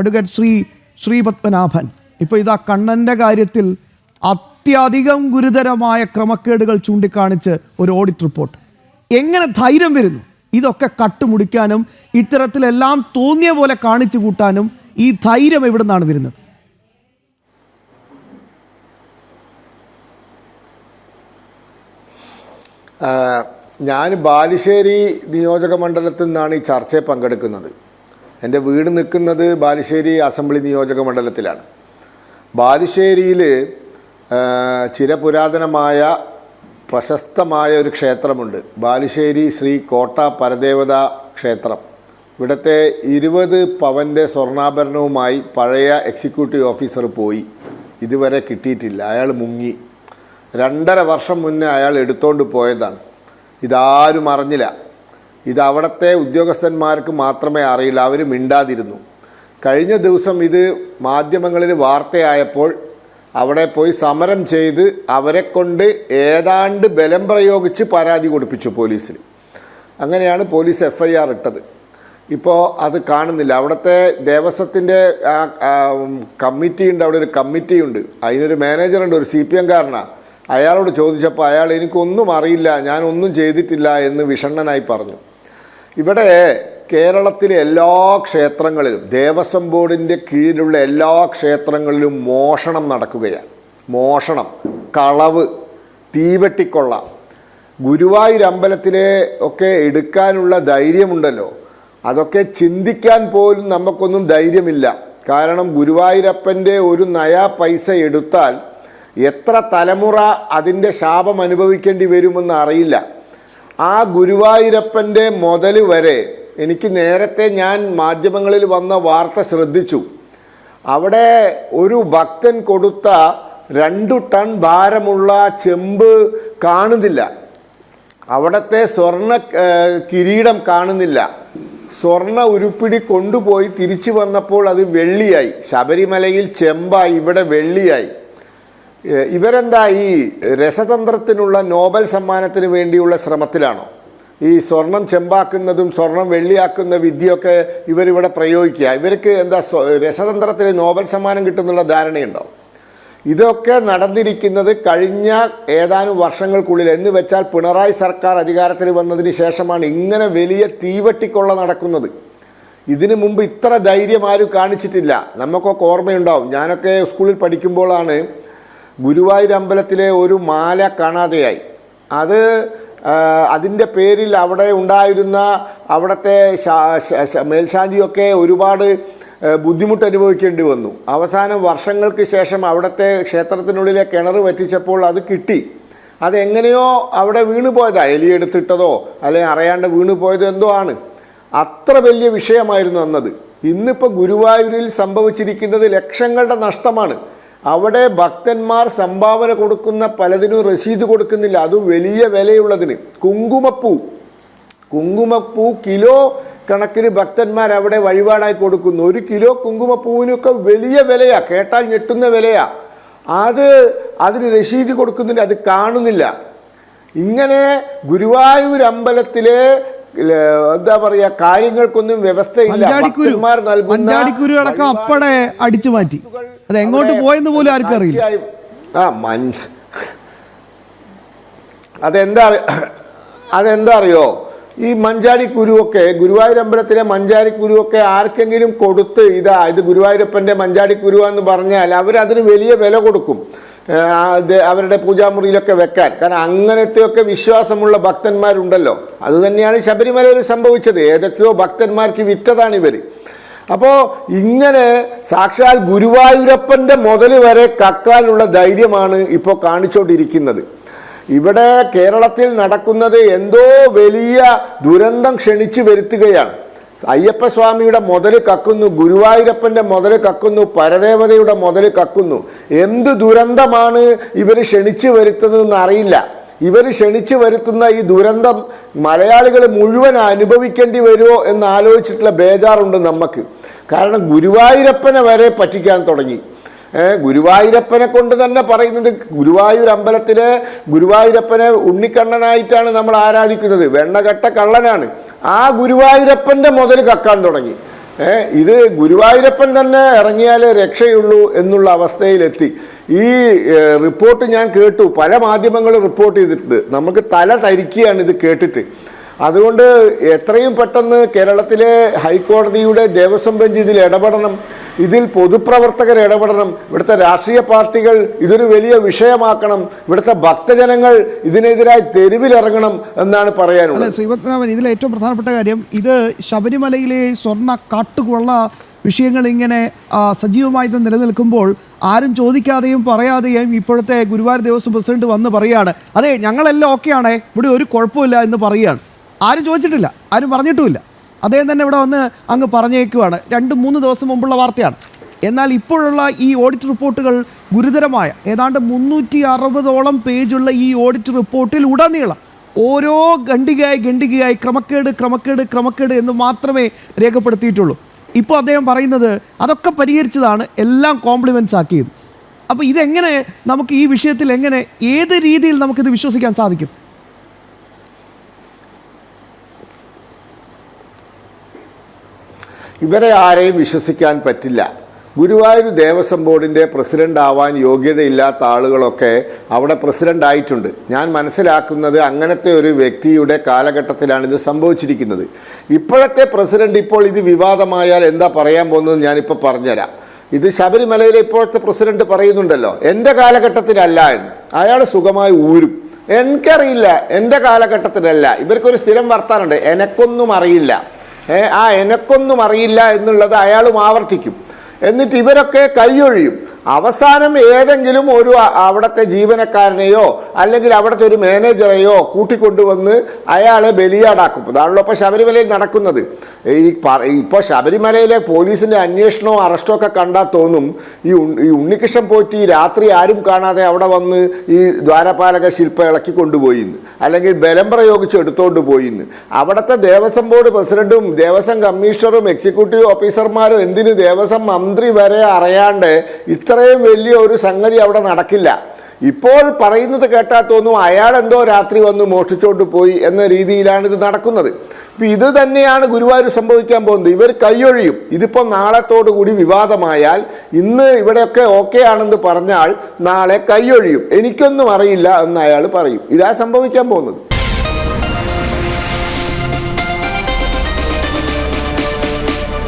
Advocate Shri Padmanabhan, ഇപ്പോൾ ഇതാ കണ്ണൻ്റെ കാര്യത്തിൽ അത്യധികം ഗുരുതരമായ ക്രമക്കേടുകൾ ചൂണ്ടിക്കാണിച്ച് ഒരു ഓഡിറ്റ് റിപ്പോർട്ട്. എങ്ങനെ ധൈര്യം വരുന്നു ഇതൊക്കെ കട്ടുമുടിക്കാനും ഇത്തരത്തിലെല്ലാം തോന്നിയ പോലെ കാണിച്ചു കൂട്ടാനും? ഈ ധൈര്യം എവിടെ നിന്നാണ് വരുന്നത്? ഞാൻ ബാലുശ്ശേരി നിയോജക മണ്ഡലത്തിൽ നിന്നാണ് ഈ ചർച്ചയിൽ പങ്കെടുക്കുന്നത്. എൻ്റെ വീട് നിൽക്കുന്നത് ബാലുശ്ശേരി അസംബ്ലി നിയോജക മണ്ഡലത്തിലാണ്. ബാലുശ്ശേരിയിൽ ചിരപുരാതനമായ പ്രശസ്തമായ ഒരു ക്ഷേത്രമുണ്ട്, ബാലുശ്ശേരി ശ്രീ കോട്ട പരദേവത ക്ഷേത്രം. ഇവിടുത്തെ 20 പവൻ്റെ സ്വർണ്ണാഭരണവുമായി പഴയ എക്സിക്യൂട്ടീവ് ഓഫീസർ പോയി, ഇതുവരെ കിട്ടിയിട്ടില്ല. അയാൾ മുങ്ങി. 2.5 വർഷം മുന്നേ അയാൾ എടുത്തുകൊണ്ട് പോയതാണ്. ഇതാരും അറിഞ്ഞില്ല. ഇത് അവിടുത്തെ ഉദ്യോഗസ്ഥന്മാർക്ക് മാത്രമേ അറിയില്ല, അവർ മിണ്ടാതിരുന്നു. കഴിഞ്ഞ ദിവസം ഇത് മാധ്യമങ്ങളിൽ വാർത്തയായപ്പോൾ അവിടെ പോയി സമരം ചെയ്ത് അവരെ കൊണ്ട് ഏതാണ്ട് ബലം പ്രയോഗിച്ച് പരാതി കൊടുപ്പിച്ചു പോലീസിൽ. അങ്ങനെയാണ് പോലീസ് FIR ഇട്ടത്. ഇപ്പോൾ അത് കാണുന്നില്ല. അവിടുത്തെ ദേവസ്വത്തിൻ്റെ കമ്മിറ്റിയുണ്ട്, അവിടെ ഒരു കമ്മിറ്റിയുണ്ട്, അതിനൊരു മാനേജറുണ്ട്, ഒരു CPM കാരനാണ്. അയാളോട് ചോദിച്ചപ്പോൾ അയാൾ എനിക്കൊന്നും അറിയില്ല, ഞാനൊന്നും ചെയ്തിട്ടില്ല എന്ന് വിഷണ്ണനായി പറഞ്ഞു. ഇവിടെ കേരളത്തിലെ എല്ലാ ക്ഷേത്രങ്ങളിലും ദേവസ്വം ബോർഡിൻ്റെ കീഴിലുള്ള എല്ലാ ക്ഷേത്രങ്ങളിലും മോഷണം നടക്കുകയാണ്. മോഷണം, കളവ്, തീവെട്ടിക്കൊള്ള. ഗുരുവായൂർ അമ്പലത്തിലെ ഒക്കെ എടുക്കാനുള്ള ധൈര്യമുണ്ടല്ലോ, അതൊക്കെ ചിന്തിക്കാൻ പോലും നമുക്കൊന്നും ധൈര്യമില്ല. കാരണം ഗുരുവായൂരപ്പൻ്റെ ഒരു നയാ പൈസ എടുത്താൽ എത്ര തലമുറ അതിൻ്റെ ശാപം അനുഭവിക്കേണ്ടി വരുമെന്ന് അറിയില്ല. ആ ഗുരുവായൂരപ്പൻ്റെ മുതൽ വരെ എനിക്ക് നേരത്തെ ഞാൻ മാധ്യമങ്ങളിൽ വന്ന വാർത്ത ശ്രദ്ധിച്ചു. അവിടെ ഒരു ഭക്തൻ കൊടുത്ത 2 ടൺ ഭാരമുള്ള ചെമ്പ് കാണുന്നില്ല, അവിടുത്തെ സ്വർണ്ണ കിരീടം കാണുന്നില്ല. സ്വർണ്ണ ഉരുപ്പിടി കൊണ്ടുപോയി തിരിച്ചു വന്നപ്പോൾ അത് വെള്ളിയായി. ശബരിമലയിൽ ചെമ്പായി, ഇവിടെ വെള്ളിയായി. ഇവരെന്താ ഈ രസതന്ത്രത്തിനുള്ള നോബൽ സമ്മാനത്തിന് വേണ്ടിയുള്ള ശ്രമത്തിലാണോ? ഈ സ്വർണം ചെമ്പാക്കുന്നതും സ്വർണം വെള്ളിയാക്കുന്ന വിദ്യയൊക്കെ ഇവരിവിടെ പ്രയോഗിക്കുക. ഇവർക്ക് എന്താ രസതന്ത്രത്തിന് നോബൽ സമ്മാനം കിട്ടുന്നുള്ള ധാരണയുണ്ടോ? ഇതൊക്കെ നടന്നിരിക്കുന്നത് കഴിഞ്ഞ ഏതാനും വർഷങ്ങൾക്കുള്ളിൽ. എന്ന് വെച്ചാൽ പിണറായി സർക്കാർ അധികാരത്തിൽ വന്നതിന് ശേഷമാണ് ഇങ്ങനെ വലിയ തീവെട്ടിക്കൊള്ള നടക്കുന്നത്. ഇതിനു മുമ്പ് ഇത്ര ധൈര്യം ആരും കാണിച്ചിട്ടില്ല. നമുക്കൊക്കെ ഓർമ്മയുണ്ടാവും, ഞാനൊക്കെ സ്കൂളിൽ പഠിക്കുമ്പോഴാണ് ഗുരുവായൂർ അമ്പലത്തിലെ ഒരു മാല കാണാതെയായി. അതിൻ്റെ പേരിൽ അവിടെ ഉണ്ടായിരുന്ന അവിടുത്തെ മേൽശാന്തിയൊക്കെ ഒരുപാട് ബുദ്ധിമുട്ട് അനുഭവിക്കേണ്ടി വന്നു. അവസാനം വർഷങ്ങൾക്ക് ശേഷം അവിടുത്തെ ക്ഷേത്രത്തിനുള്ളിലെ കിണർ വറ്റിച്ചപ്പോൾ അത് കിട്ടി. അതെങ്ങനെയോ അവിടെ വീണുപോയതാണ്, എലിയെടുത്തിട്ടതോ അല്ലെങ്കിൽ അറിയാണ്ട് വീണുപോയതോ എന്തോ ആണ്. അത്ര വലിയ വിഷയമായിരുന്നു അന്നത്. ഇന്നിപ്പോൾ ഗുരുവായൂരിൽ സംഭവിച്ചിരിക്കുന്നത് ലക്ഷങ്ങളുടെ നഷ്ടമാണ്. അവിടെ ഭക്തന്മാർ സംഭാവന കൊടുക്കുന്ന പലതിനും രസീത് കൊടുക്കുന്നില്ല, അതും വലിയ വിലയുള്ളതിന്. കുങ്കുമപ്പൂ കിലോ കണക്കിന് ഭക്തന്മാർ അവിടെ വഴിപാടായി കൊടുക്കുന്നു. 1 കിലോ കുങ്കുമപ്പൂവിനൊക്കെ വലിയ വിലയാണ്, കേട്ടാൽ ഞെട്ടുന്ന വിലയാണ്. അതിന് രസീത് കൊടുക്കുന്നില്ല, അത് കാണുന്നില്ല. ഇങ്ങനെ ഗുരുവായൂർ അമ്പലത്തിലെ എന്താ പറയാ കാര്യങ്ങൾക്കൊന്നും വ്യവസ്ഥയില്ല. ഭക്തന്മാർ നൽകുന്ന അപ്പടെ അടിച്ചു മാറ്റി, അത് എങ്ങോട്ട് പോയെന്ന് പോലും ആർക്കും അറിയില്ല. അതെന്താ അറിയോ, ഈ മഞ്ചാടി കുരുവൊക്കെ, ഗുരുവായൂർ അമ്പലത്തിലെ മഞ്ചാടി കുരുവൊക്കെ ആർക്കെങ്കിലും കൊടുത്ത് ഇത് ഗുരുവായൂരപ്പൻ്റെ മഞ്ചാടി കുരുവാന്ന് പറഞ്ഞാൽ അവരതിന് വലിയ വില കൊടുക്കും, അവരുടെ പൂജാമുറിയിലൊക്കെ വെക്കാൻ. കാരണം അങ്ങനത്തെയൊക്കെ വിശ്വാസമുള്ള ഭക്തന്മാരുണ്ടല്ലോ. അതുതന്നെയാണ് ശബരിമലയിൽ സംഭവിച്ചത്. ഏതൊക്കെയോ ഭക്തന്മാർക്ക് വിറ്റതാണ് ഇവർ. അപ്പോൾ ഇങ്ങനെ സാക്ഷാൽ ഗുരുവായൂരപ്പൻ്റെ മുതൽ വരെ കക്കാനുള്ള ധൈര്യമാണ് ഇപ്പോൾ കാണിച്ചുകൊണ്ടിരിക്കുന്നത്. ഇവിടെ കേരളത്തിൽ നടക്കുന്നത് എന്തോ വലിയ ദുരന്തം ക്ഷണിച്ചു വരുത്തുകയാണ്. അയ്യപ്പസ്വാമിയുടെ മുതൽ കക്കുന്നു, ഗുരുവായൂരപ്പൻ്റെ മുതൽ കക്കുന്നു, പരദേവതയുടെ മുതൽ കക്കുന്നു. എന്ത് ദുരന്തമാണ് ഇവർ ക്ഷണിച്ചു വരുത്തുന്നതെന്ന് അറിയില്ല. ഇവർ ക്ഷണിച്ചു വരുത്തുന്ന ഈ ദുരന്തം മലയാളികൾ മുഴുവൻ അനുഭവിക്കേണ്ടി വരുമോ എന്ന് ആലോചിച്ചിട്ടുള്ള ബേജാറുണ്ട് നമുക്ക്. കാരണം ഗുരുവായൂരപ്പനെ വരെ പറ്റിക്കാൻ തുടങ്ങി. ഗുരുവായൂരപ്പനെ കൊണ്ട് തന്നെ പറയുന്നത്, ഗുരുവായൂർ അമ്പലത്തിലെ ഗുരുവായൂരപ്പനെ ഉണ്ണിക്കണ്ണനായിട്ടാണ് നമ്മൾ ആരാധിക്കുന്നത്. വെണ്ണകെട്ട കള്ളനാണ്. ആ ഗുരുവായൂരപ്പൻ്റെ മുതൽ കക്കാൻ തുടങ്ങി. ഇത് ഗുരുവായൂരപ്പൻ തന്നെ ഇറങ്ങിയാലേ രക്ഷയുള്ളൂ എന്നുള്ള അവസ്ഥയിലെത്തി. ഈ റിപ്പോർട്ട് ഞാൻ കേട്ടു, പല മാധ്യമങ്ങളും റിപ്പോർട്ട് ചെയ്തിട്ടുണ്ട്. നമുക്ക് തല തരിക്കുകയാണ് ഇത് കേട്ടിട്ട്. അതുകൊണ്ട് എത്രയും പെട്ടെന്ന് കേരളത്തിലെ ഹൈക്കോടതിയുടെ ദേവസ്വം ബെഞ്ച് ഇതിൽ ഇടപെടണം, ഇതിൽ പൊതുപ്രവർത്തകർ ഇടപെടണം, ഇവിടുത്തെ രാഷ്ട്രീയ പാർട്ടികൾ ഇതൊരു വലിയ വിഷയമാക്കണം, ഇവിടുത്തെ ഭക്തജനങ്ങൾ ഇതിനെതിരായി തെരുവിലിറങ്ങണം എന്നാണ് പറയാനുള്ളത്. ശ്രീപത്മനാഭൻ, ഇതിൽ ഏറ്റവും പ്രധാനപ്പെട്ട കാര്യം, ഇത് ശബരിമലയിലെ സ്വർണ്ണ കാട്ടുകൊള്ള വിഷയങ്ങൾ ഇങ്ങനെ സജീവമായി നിലനിൽക്കുമ്പോൾ ആരും ചോദിക്കാതെയും പറയാതെയും ഇപ്പോഴത്തെ ഗുരുവായൂർ ദേവസ്വം പ്രസിഡന്റ് വന്ന് പറയുകയാണ്, അതെ ഞങ്ങളെല്ലാം ഓക്കെയാണേ, ഇവിടെ ഒരു കുഴപ്പമില്ല എന്ന് പറയുകയാണ്. ആരും ചോദിച്ചിട്ടില്ല, ആരും പറഞ്ഞിട്ടുമില്ല. അദ്ദേഹം തന്നെ ഇവിടെ വന്ന് അങ്ങ് പറഞ്ഞേക്കുവാണ്. 2-3 ദിവസം മുമ്പുള്ള വാർത്തയാണ്. എന്നാൽ ഇപ്പോഴുള്ള ഈ ഓഡിറ്റ് റിപ്പോർട്ടുകൾ ഗുരുതരമായ ഏതാണ്ട് 360ഓളം പേജുള്ള ഈ ഓഡിറ്റ് റിപ്പോർട്ടിൽ ഉടനീളം ഓരോ ഖണ്ഡികയായി ക്രമക്കേട് എന്ന് മാത്രമേ രേഖപ്പെടുത്തിയിട്ടുള്ളൂ. ഇപ്പോൾ അദ്ദേഹം പറയുന്നത് അതൊക്കെ പരിഹരിച്ചതാണ്, എല്ലാം കോംപ്ലിമെൻറ്റ്സ് ആക്കിയത്. അപ്പോൾ ഇതെങ്ങനെ നമുക്ക് ഈ വിഷയത്തിൽ ഏത് രീതിയിൽ നമുക്കിത് വിശ്വസിക്കാൻ സാധിക്കും? ഇവരെ ആരെയും വിശ്വസിക്കാൻ പറ്റില്ല. ഗുരുവായൂർ ദേവസ്വം ബോർഡിൻ്റെ പ്രസിഡന്റ് ആവാൻ യോഗ്യതയില്ലാത്ത ആളുകളൊക്കെ അവിടെ പ്രസിഡന്റ് ആയിട്ടുണ്ട്. ഞാൻ മനസ്സിലാക്കുന്നത് അങ്ങനത്തെ ഒരു വ്യക്തിയുടെ കാലഘട്ടത്തിലാണ് ഇത് സംഭവിച്ചിരിക്കുന്നത്. ഇപ്പോഴത്തെ പ്രസിഡന്റ് ഇപ്പോൾ ഇത് വിവാദമായാൽ എന്താ പറയാൻ പോകുന്നത് ഞാനിപ്പോൾ പറഞ്ഞുതരാം. ഇത് ശബരിമലയിലെ ഇപ്പോഴത്തെ പ്രസിഡന്റ് പറയുന്നുണ്ടല്ലോ, എൻ്റെ കാലഘട്ടത്തിലല്ല എന്ന്. അയാൾ സുഖമായി ഊരും. എനിക്കറിയില്ല, എൻ്റെ കാലഘട്ടത്തിലല്ല. ഇവർക്കൊരു സ്ഥിരം വർത്താനുണ്ട്, എനക്കൊന്നും അറിയില്ല. എനക്കൊന്നും അറിയില്ല എന്നുള്ളത് അയാളും ആവർത്തിക്കും. എന്നിട്ട് ഇവരൊക്കെ കൈയൊഴിയും. അവസാനം ഏതെങ്കിലും ഒരു അവിടുത്തെ ജീവനക്കാരനെയോ അല്ലെങ്കിൽ അവിടുത്തെ ഒരു മാനേജറെയോ കൂട്ടിക്കൊണ്ടുവന്ന് അയാളെ ബലിയാടാക്കും. അതാണല്ലോ ഇപ്പോൾ ശബരിമലയിൽ നടക്കുന്നത്. ഇപ്പോൾ ശബരിമലയിലെ പോലീസിൻ്റെ അന്വേഷണവും അറസ്റ്റോ ഒക്കെ കണ്ടാൽ തോന്നും ഈ ഉണ്ണികൃഷ്ണൻ പോറ്റി രാത്രി ആരും കാണാതെ അവിടെ വന്ന് ഈ ദ്വാരപാലക ശില്പം ഇളക്കി കൊണ്ടുപോയിന്ന്, അല്ലെങ്കിൽ ബലം പ്രയോഗിച്ച് എടുത്തുകൊണ്ട് പോയിന്ന്. അവിടുത്തെ ദേവസ്വം ബോർഡ് പ്രസിഡന്റും ദേവസ്വം കമ്മീഷണറും എക്സിക്യൂട്ടീവ് ഓഫീസർമാരും എന്തിന് ദേവസ്വം മന്ത്രി വരെ അറിയാണ്ട് ഇത്രയും വലിയ ഒരു സംഗതി അവിടെ നടക്കില്ല. ഇപ്പോൾ പറയുന്നത് കേട്ടാൽ തോന്നും അയാൾ എന്തോ രാത്രി വന്ന് മോഷ്ടിച്ചോണ്ട് പോയി എന്ന രീതിയിലാണ് ഇത് നടക്കുന്നത്. ഇപ്പം ഇത് തന്നെയാണ് ഗുരുവായൂർ സംഭവിക്കാൻ പോകുന്നത്. ഇവർ കൈയൊഴിയും. ഇതിപ്പോൾ നാളത്തോടു കൂടി വിവാദമായാൽ, ഇന്ന് ഇവിടെയൊക്കെ ഓക്കെ ആണെന്ന് പറഞ്ഞാൽ നാളെ കൈയൊഴിയും. എനിക്കൊന്നും അറിയില്ല എന്ന് അയാൾ പറയും. ഇതാ സംഭവിക്കാൻ പോകുന്നത്.